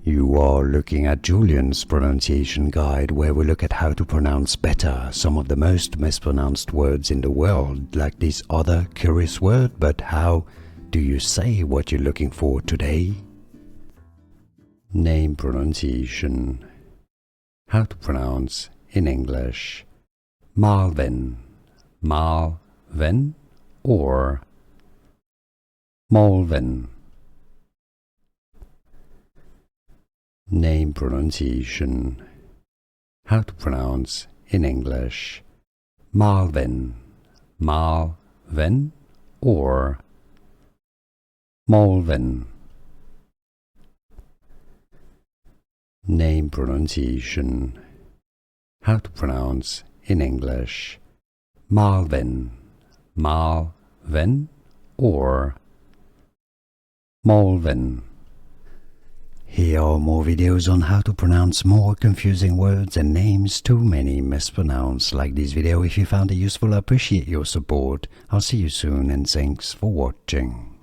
You are looking at Julian's pronunciation guide, where we look at how to pronounce better some of the most mispronounced words in the world, like this other curious word. But how do you say what you're looking for today? Name pronunciation. How to pronounce in English Malvin, Malvin, or Malvin. Name pronunciation. How to pronounce in English Malvin, Malvin, or Malvin. Name pronunciation. How to pronounce in English Malvin, Malvin, or Malvin. Here are more videos on how to pronounce more confusing words and names too many mispronounced. Like this video if you found it useful. I appreciate your support. I'll see you soon and thanks for watching.